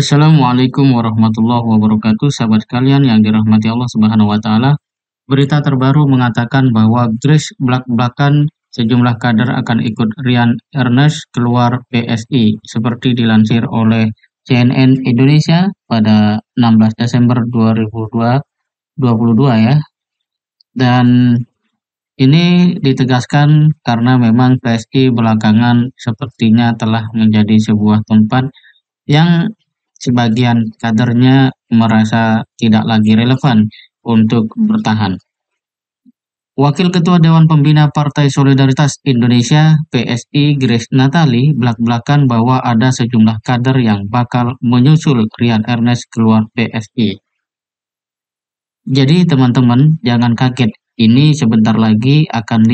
Assalamualaikum warahmatullahi wabarakatuh, sahabat kalian yang dirahmati Allah Subhanahu wa Ta'ala. Berita terbaru mengatakan bahwa Grace belak-belakan sejumlah kader akan ikut Rian Ernest keluar PSI, seperti dilansir oleh CNN Indonesia pada 16 Desember 2022 ya. Dan ini ditegaskan karena memang PSI belakangan sepertinya telah menjadi sebuah tempat yang sebagian kadernya merasa tidak lagi relevan untuk bertahan. Wakil Ketua Dewan Pembina Partai Solidaritas Indonesia (PSI) Grace Natali belak-belakan bahwa ada sejumlah kader yang bakal menyusul Rian Ernest keluar PSI. Jadi teman-teman jangan kaget, ini sebentar lagi akan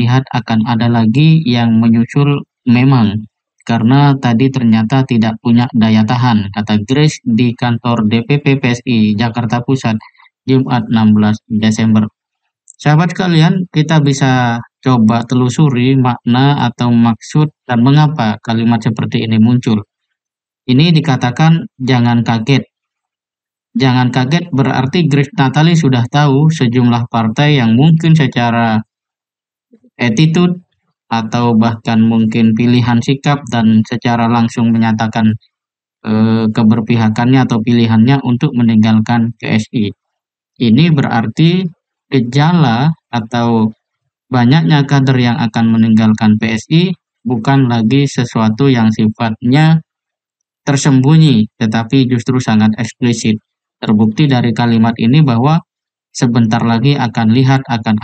ada lagi yang menyusul memang. Karena tadi ternyata tidak punya daya tahan, kata Grace di kantor DPP PSI Jakarta Pusat, Jumat 16 Desember. Sahabat sekalian, kita bisa coba telusuri makna atau maksud dan mengapa kalimat seperti ini muncul. Ini dikatakan jangan kaget. Jangan kaget berarti Grace Natali sudah tahu sejumlah partai yang mungkin secara attitude atau bahkan mungkin pilihan sikap dan secara langsung menyatakan keberpihakannya atau pilihannya untuk meninggalkan PSI. Ini berarti gejala atau banyaknya kader yang akan meninggalkan PSI bukan lagi sesuatu yang sifatnya tersembunyi, tetapi justru sangat eksplisit. Terbukti dari kalimat ini bahwa sebentar lagi akan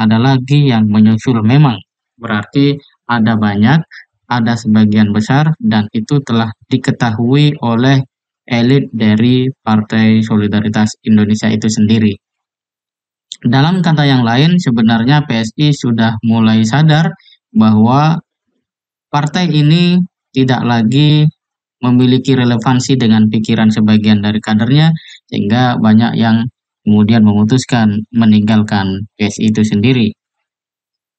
ada lagi yang menyusul memang. Berarti ada banyak, ada sebagian besar, dan itu telah diketahui oleh elit dari Partai Solidaritas Indonesia itu sendiri. Dalam kata yang lain, sebenarnya PSI sudah mulai sadar bahwa partai ini tidak lagi memiliki relevansi dengan pikiran sebagian dari kadernya, sehingga banyak yang kemudian memutuskan meninggalkan PSI itu sendiri.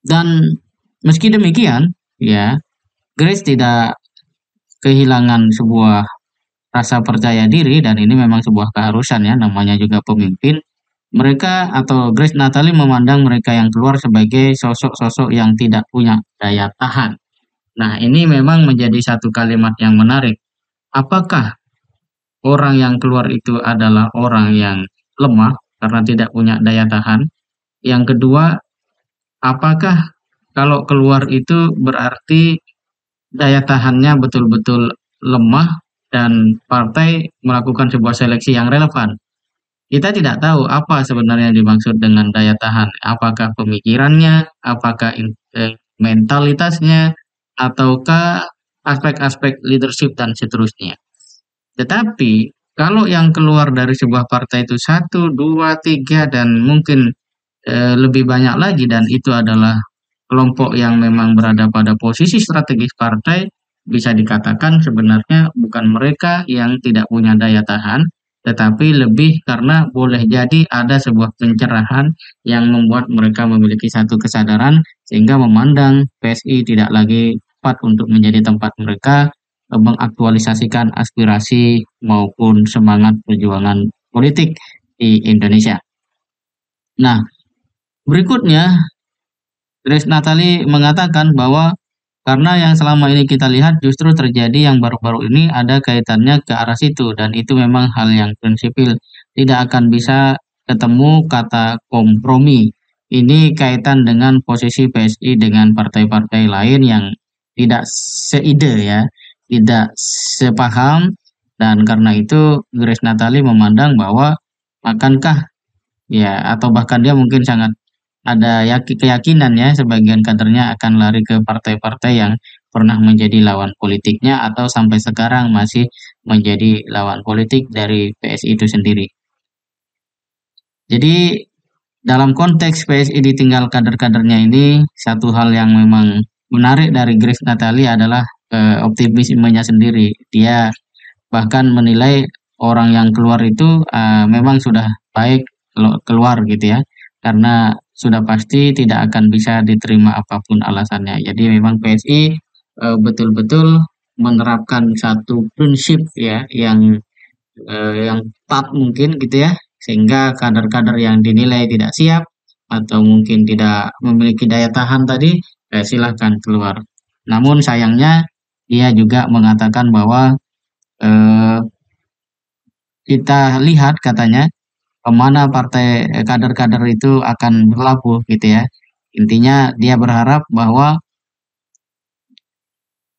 Dan meski demikian, ya, Grace tidak kehilangan sebuah rasa percaya diri dan ini memang sebuah keharusan ya, namanya juga pemimpin. Mereka atau Grace Natali memandang mereka yang keluar sebagai sosok-sosok yang tidak punya daya tahan. Nah, ini memang menjadi satu kalimat yang menarik. Apakah orang yang keluar itu adalah orang yang lemah karena tidak punya daya tahan? Yang kedua, apakah kalau keluar itu berarti daya tahannya betul-betul lemah dan partai melakukan sebuah seleksi yang relevan? Kita tidak tahu apa sebenarnya dimaksud dengan daya tahan. Apakah pemikirannya, apakah mentalitasnya, ataukah aspek-aspek leadership dan seterusnya. Tetapi kalau yang keluar dari sebuah partai itu satu, dua, tiga, dan mungkin lebih banyak lagi, dan itu adalah kelompok yang memang berada pada posisi strategis partai, bisa dikatakan sebenarnya bukan mereka yang tidak punya daya tahan, tetapi lebih karena boleh jadi ada sebuah pencerahan yang membuat mereka memiliki satu kesadaran sehingga memandang PSI tidak lagi tepat untuk menjadi tempat mereka mengaktualisasikan aspirasi maupun semangat perjuangan politik di Indonesia. Nah, berikutnya Grace Natali mengatakan bahwa karena yang selama ini kita lihat justru terjadi yang baru-baru ini ada kaitannya ke arah situ dan itu memang hal yang prinsipil. Tidak akan bisa ketemu kata kompromi. Ini kaitan dengan posisi PSI dengan partai-partai lain yang tidak seide ya, tidak sepaham dan karena itu Grace Natali memandang bahwa akankah ya atau bahkan dia mungkin sangat ada keyakinan ya sebagian kadernya akan lari ke partai-partai yang pernah menjadi lawan politiknya atau sampai sekarang masih menjadi lawan politik dari PSI itu sendiri. Jadi dalam konteks PSI ditinggal kader-kadernya ini, satu hal yang memang menarik dari Grace Natali adalah optimismenya sendiri. Dia bahkan menilai orang yang keluar itu memang sudah baik keluar gitu ya, karena sudah pasti tidak akan bisa diterima apapun alasannya. Jadi memang PSI betul-betul menerapkan satu prinsip ya yang yang ketat mungkin gitu ya, sehingga kader-kader yang dinilai tidak siap atau mungkin tidak memiliki daya tahan tadi, silahkan keluar. Namun sayangnya dia juga mengatakan bahwa eh, kita lihat katanya kemana partai kader-kader itu akan berlabuh gitu ya. Intinya dia berharap bahwa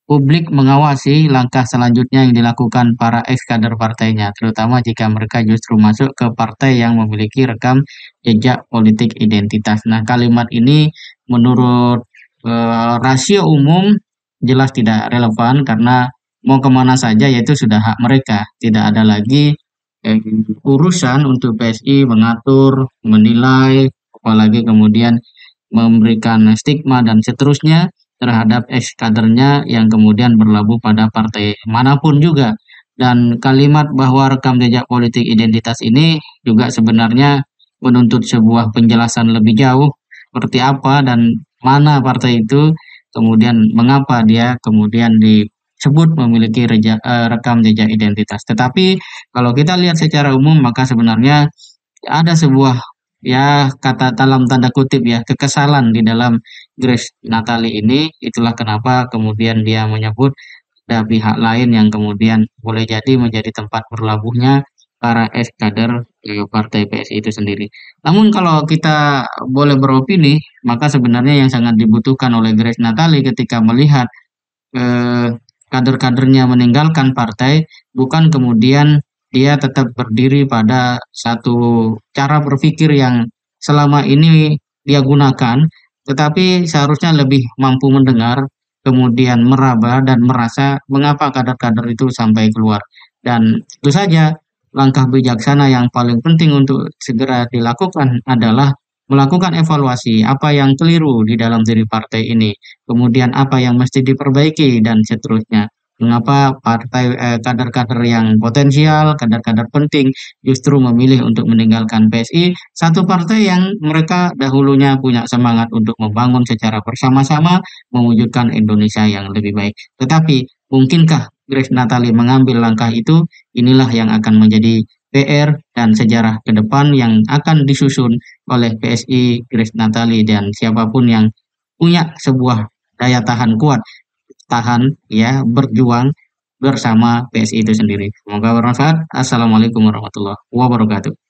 publik mengawasi langkah selanjutnya yang dilakukan para ex-kader partainya, terutama jika mereka justru masuk ke partai yang memiliki rekam jejak politik identitas. Nah, kalimat ini menurut rasio umum jelas tidak relevan karena mau kemana saja yaitu sudah hak mereka. Tidak ada lagi eh, urusan untuk PSI mengatur, menilai, apalagi kemudian memberikan stigma dan seterusnya terhadap ex kadernya yang kemudian berlabuh pada partai manapun juga. Dan kalimat bahwa rekam jejak politik identitas ini juga sebenarnya menuntut sebuah penjelasan lebih jauh seperti apa dan mana partai itu, kemudian mengapa dia kemudian disebut memiliki rekam jejak identitas. Tetapi kalau kita lihat secara umum maka sebenarnya ada sebuah ya kata dalam tanda kutip ya kekesalan di dalam Grace Natali ini. Itulah kenapa kemudian dia menyebut ada pihak lain yang kemudian boleh jadi menjadi tempat berlabuhnya para ex kader partai PSI itu sendiri. Namun kalau kita boleh beropini, maka sebenarnya yang sangat dibutuhkan oleh Grace Natali ketika melihat eh, kader-kadernya meninggalkan partai, bukan kemudian dia tetap berdiri pada satu cara berpikir yang selama ini dia gunakan, tetapi seharusnya lebih mampu mendengar, kemudian meraba dan merasa mengapa kader-kader itu sampai keluar. Dan itu saja langkah bijaksana yang paling penting untuk segera dilakukan adalah melakukan evaluasi apa yang keliru di dalam diri partai ini, kemudian apa yang mesti diperbaiki dan seterusnya. Mengapa partai kader-kader yang potensial, kader-kader penting justru memilih untuk meninggalkan PSI, satu partai yang mereka dahulunya punya semangat untuk membangun secara bersama-sama mewujudkan Indonesia yang lebih baik. Tetapi mungkinkah Grace Natali mengambil langkah itu? Inilah yang akan menjadi PR dan sejarah ke depan yang akan disusun oleh PSI, Grace Natali dan siapapun yang punya sebuah daya tahan kuat, tahan ya berjuang bersama PSI itu sendiri. Semoga bermanfaat. Assalamualaikum warahmatullahi wabarakatuh.